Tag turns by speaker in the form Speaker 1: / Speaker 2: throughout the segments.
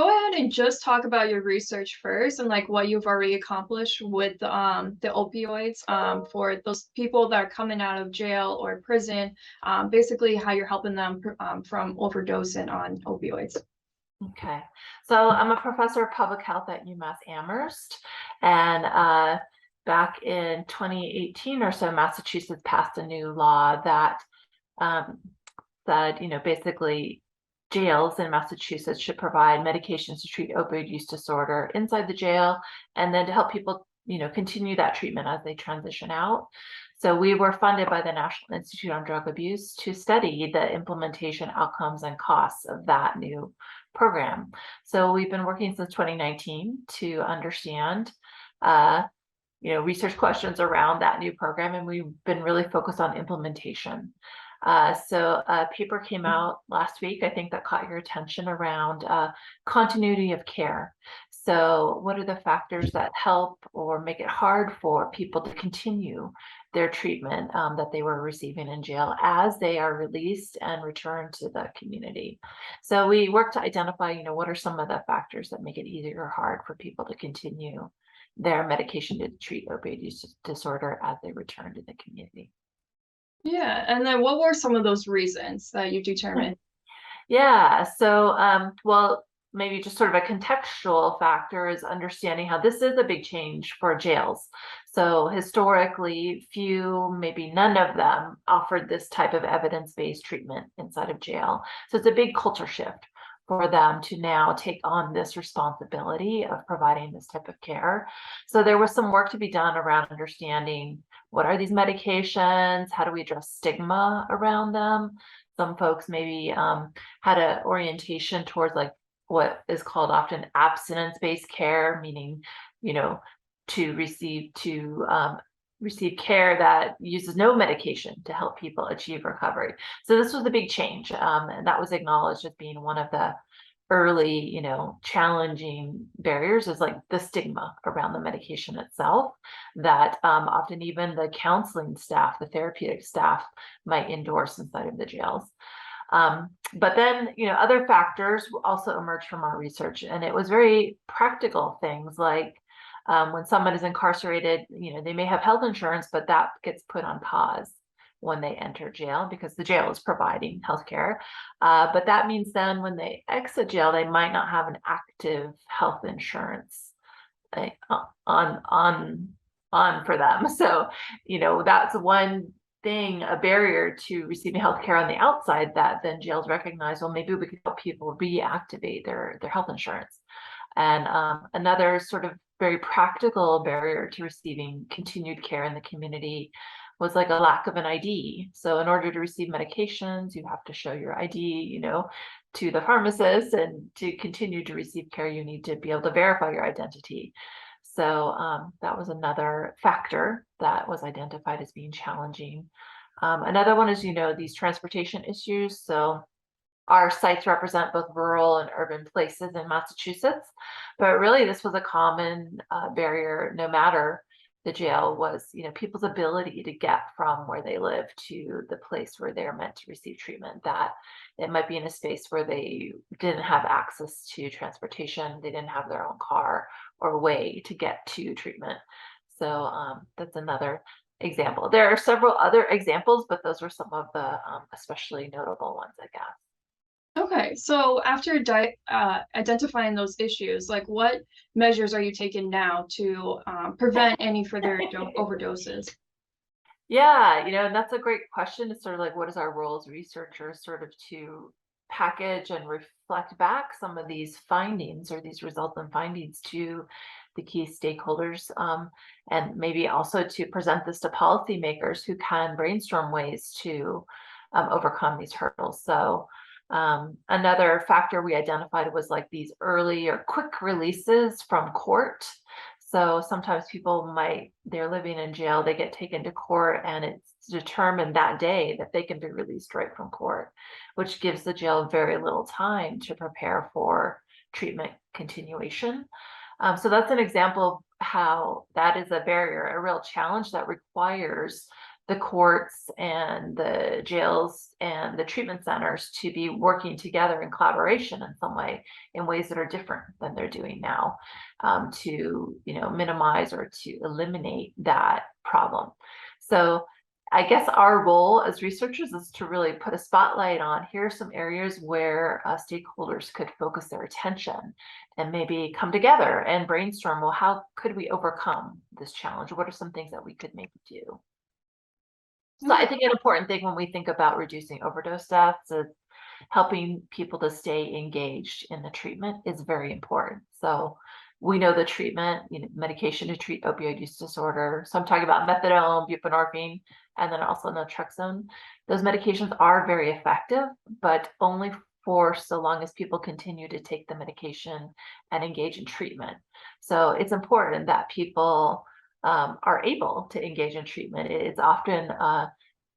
Speaker 1: go ahead and just talk about your research first and like what you've already accomplished with the opioids for those people that are coming out of jail or prison, basically how you're helping them from overdosing on opioids.
Speaker 2: Okay, so I'm a professor of public health at UMass Amherst, and back in 2018 or so, Massachusetts passed a new law that um, said, basically jails in Massachusetts should provide medications to treat opioid use disorder inside the jail, and then to help people, continue that treatment as they transition out. So we were funded by the National Institute on Drug Abuse to study the implementation outcomes and costs of that new program. So we've been working since 2019 to understand research questions around that new program, and we've been really focused on implementation. So a paper came out last week, I think, that caught your attention around continuity of care. So what are the factors that help or make it hard for people to continue their treatment that they were receiving in jail as they are released and returned to the community? So we work to identify, what are some of the factors that make it easier or hard for people to continue their medication to treat opioid use disorder as they return to the community.
Speaker 1: Yeah, and then what were some of those reasons that you determined?
Speaker 2: Yeah, so well, maybe just sort of a contextual factor is understanding how this is a big change for jails. So historically, few, maybe none of them offered this type of evidence-based treatment inside of jail. So it's a big culture shift for them to now take on this responsibility of providing this type of care. So there was some work to be done around understanding what are these medications, how do we address stigma around them. Some folks maybe had an orientation towards like what is called often abstinence-based care, meaning, to receive care that uses no medication to help people achieve recovery. So this was a big change, and that was acknowledged as being one of the early, challenging barriers is like the stigma around the medication itself that often even the counseling staff, the therapeutic staff might endorse inside of the jails. But then, other factors also emerged from our research, and it was very practical things like when someone is incarcerated, they may have health insurance, but that gets put on pause when they enter jail because the jail is providing healthcare. But that means then when they exit jail, they might not have an active health insurance on for them. So, that's one thing, a barrier to receiving healthcare on the outside that then jails recognize, well, maybe we could help people reactivate their health insurance. And another sort of very practical barrier to receiving continued care in the community was like a lack of an ID. So in order to receive medications, you have to show your ID, to the pharmacist, and to continue to receive care, you need to be able to verify your identity. So that was another factor that was identified as being challenging. Another one is, these transportation issues. So our sites represent both rural and urban places in Massachusetts, but really this was a common barrier no matter the jail was, people's ability to get from where they live to the place where they're meant to receive treatment, that it might be in a space where they didn't have access to transportation, they didn't have their own car or way to get to treatment. So that's another example. There are several other examples, but those were some of the especially notable ones, I guess.
Speaker 1: Okay, so after identifying those issues, like what measures are you taking now to prevent any further overdoses?
Speaker 2: Yeah, and that's a great question. It's sort of like, what is our role as researchers sort of to package and reflect back some of these findings or these results and findings to the key stakeholders, and maybe also to present this to policymakers who can brainstorm ways to overcome these hurdles. So another factor we identified was like these early or quick releases from court. So sometimes people they're living in jail, they get taken to court, and it's determined that day that they can be released right from court, which gives the jail very little time to prepare for treatment continuation. So that's an example of how that is a barrier, a real challenge that requires the courts and the jails and the treatment centers to be working together in collaboration in some way, in ways that are different than they're doing now, to minimize or to eliminate that problem. So I guess our role as researchers is to really put a spotlight on, here are some areas where stakeholders could focus their attention and maybe come together and brainstorm, well, how could we overcome this challenge? What are some things that we could maybe do? So I think an important thing when we think about reducing overdose deaths is helping people to stay engaged in the treatment is very important. So we know the treatment, medication to treat opioid use disorder. So I'm talking about methadone, buprenorphine, and then also naltrexone. Those medications are very effective, but only for so long as people continue to take the medication and engage in treatment. So it's important that people are able to engage in treatment. It's often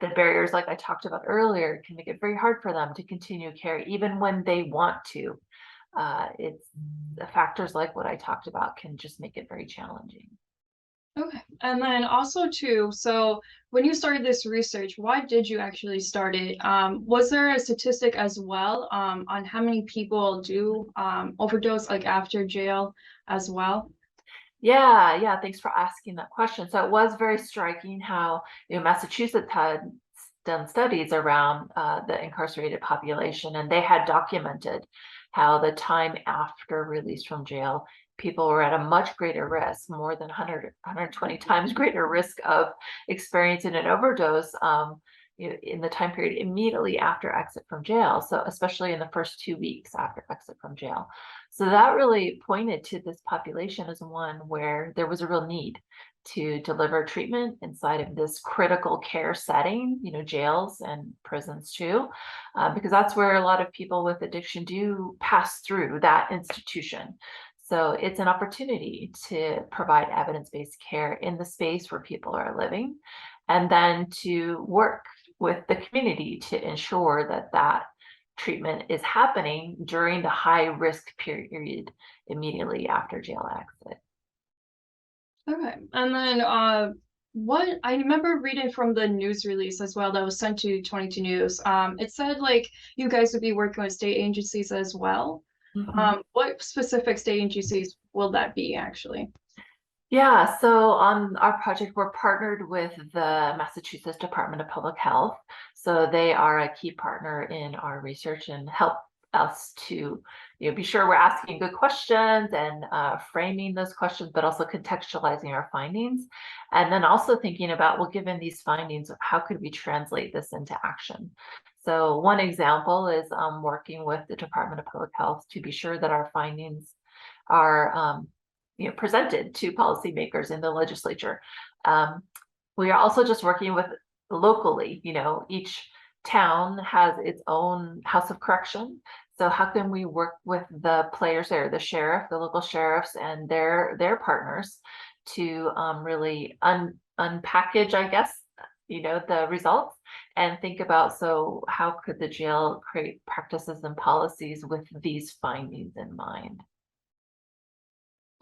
Speaker 2: the barriers, like I talked about earlier, can make it very hard for them to continue care, even when they want to. It's the factors like what I talked about can just make it very challenging.
Speaker 1: Okay. And then also too, so when you started this research, why did you actually start it? Was there a statistic as well on how many people do overdose like after jail as well?
Speaker 2: Yeah, thanks for asking that question. So it was very striking how Massachusetts had done studies around the incarcerated population, and they had documented how the time after release from jail, people were at a much greater risk, more than 120 times greater risk of experiencing an overdose in the time period immediately after exit from jail. So especially in the first 2 weeks after exit from jail. So that really pointed to this population as one where there was a real need to deliver treatment inside of this critical care setting, jails and prisons too, because that's where a lot of people with addiction do pass through that institution. So it's an opportunity to provide evidence-based care in the space where people are living, and then to work with the community to ensure that that treatment is happening during the high risk period immediately after jail exit.
Speaker 1: Okay. And then what I remember reading from the news release as well that was sent to 22 News. It said like you guys would be working with state agencies as well. What specific state agencies will that be actually?
Speaker 2: Yeah, so on our project, we're partnered with the Massachusetts Department of Public Health. So they are a key partner in our research and help us to be sure we're asking good questions and framing those questions, but also contextualizing our findings. And then also thinking about, well, given these findings, how could we translate this into action? So one example is working with the Department of Public Health to be sure that our findings are presented to policymakers in the legislature. We are also just working with locally, each town has its own house of correction. So how can we work with the players there, the sheriff, the local sheriffs and their partners to really unpackage, I guess, the results and think about, so how could the jail create practices and policies with these findings in mind?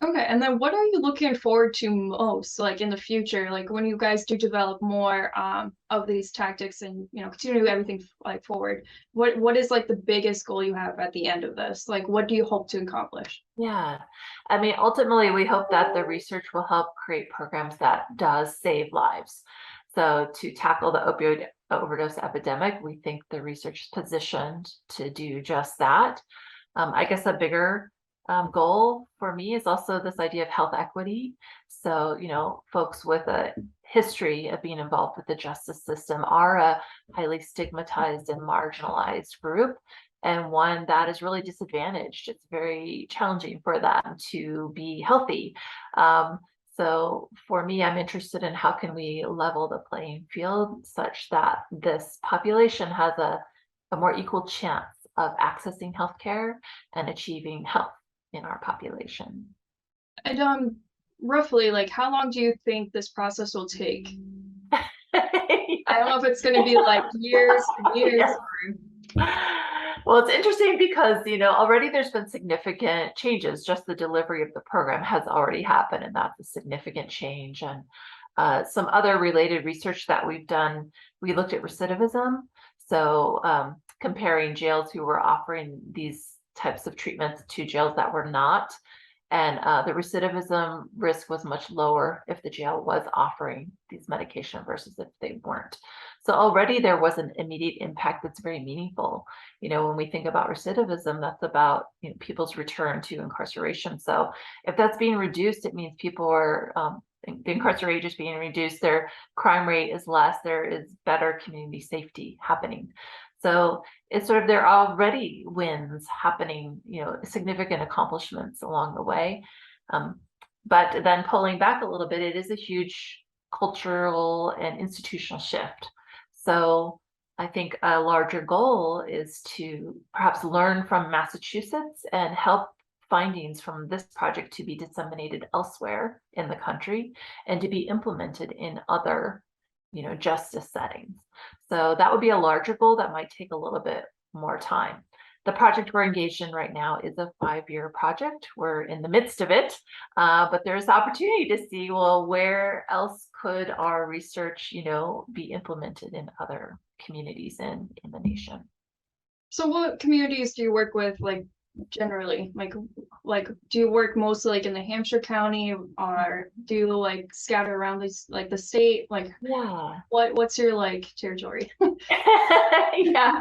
Speaker 1: Okay, and then what are you looking forward to most, like in the future, like when you guys do develop more of these tactics and continue everything like forward? What is like the biggest goal you have at the end of this? Like, what do you hope to accomplish?
Speaker 2: Yeah, I mean, ultimately, we hope that the research will help create programs that does save lives. So to tackle the opioid overdose epidemic, we think the research is positioned to do just that. I guess a bigger goal for me is also this idea of health equity. So, folks with a history of being involved with the justice system are a highly stigmatized and marginalized group, and one that is really disadvantaged. It's very challenging for them to be healthy. So for me, I'm interested in how can we level the playing field such that this population has a more equal chance of accessing healthcare and achieving health in our population.
Speaker 1: And roughly, like, how long do you think this process will take? I don't know if it's going to be like years and years.
Speaker 2: Well, it's interesting because, already there's been significant changes. Just the delivery of the program has already happened, and that's a significant change. And Some other related research that we've done, we looked at recidivism. So comparing jails who were offering these types of treatments to jails that were not. And the recidivism risk was much lower if the jail was offering these medication versus if they weren't. So already there was an immediate impact that's very meaningful. When we think about recidivism, that's about people's return to incarceration. So if that's being reduced, it means people are the incarcerated is being reduced, their crime rate is less, there is better community safety happening. So it's sort of, there are already wins happening, significant accomplishments along the way. But then pulling back a little bit, it is a huge cultural and institutional shift. So I think a larger goal is to perhaps learn from Massachusetts and help findings from this project to be disseminated elsewhere in the country and to be implemented in other justice settings. So that would be a larger goal that might take a little bit more time. The project we're engaged in right now is a 5-year project. We're in the midst of it, but there's opportunity to see, well, where else could our research, be implemented in other communities in the nation.
Speaker 1: So what communities do you work with, like, generally? Like do you work mostly like in the Hampshire County, or do you like scatter around this, like the state? Like,
Speaker 2: Yeah.
Speaker 1: what's your like territory?
Speaker 2: Yeah.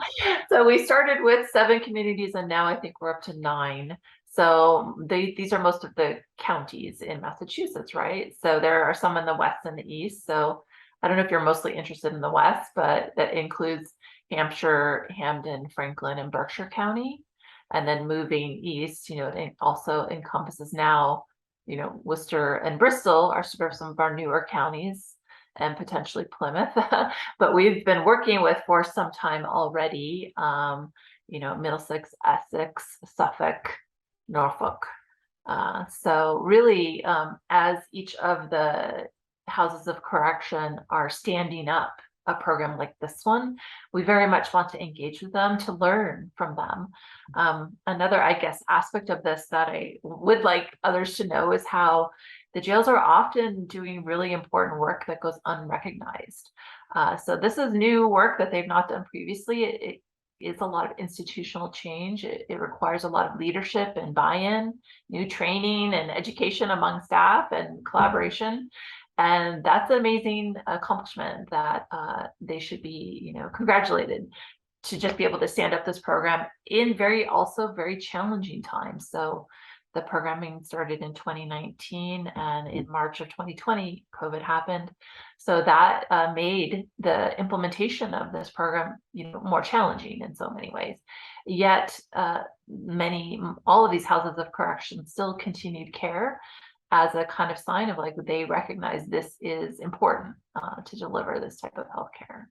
Speaker 2: So we started with 7 communities and now I think we're up to 9. So these are most of the counties in Massachusetts, right? So there are some in the west and the east. So I don't know if you're mostly interested in the west, but that includes Hampshire, Hampden, Franklin, and Berkshire County. And then moving east, it also encompasses now, Worcester and Bristol are sort of some of our newer counties, and potentially Plymouth. But we've been working with for some time already, Middlesex, Essex, Suffolk, Norfolk. So really, as each of the houses of correction are standing up a program like this one, we very much want to engage with them to learn from them. Another, I guess, aspect of this that I would like others to know is how the jails are often doing really important work that goes unrecognized. So this is new work that they've not done previously. It is a lot of institutional change. It requires a lot of leadership and buy-in, new training and education among staff and collaboration. And that's an amazing accomplishment that they should be, congratulated to just be able to stand up this program in also very challenging times. So the programming started in 2019 and in March of 2020, COVID happened. So that made the implementation of this program, more challenging in so many ways. Yet all of these houses of correction still continued care as a kind of sign of like they recognize this is important to deliver this type of healthcare.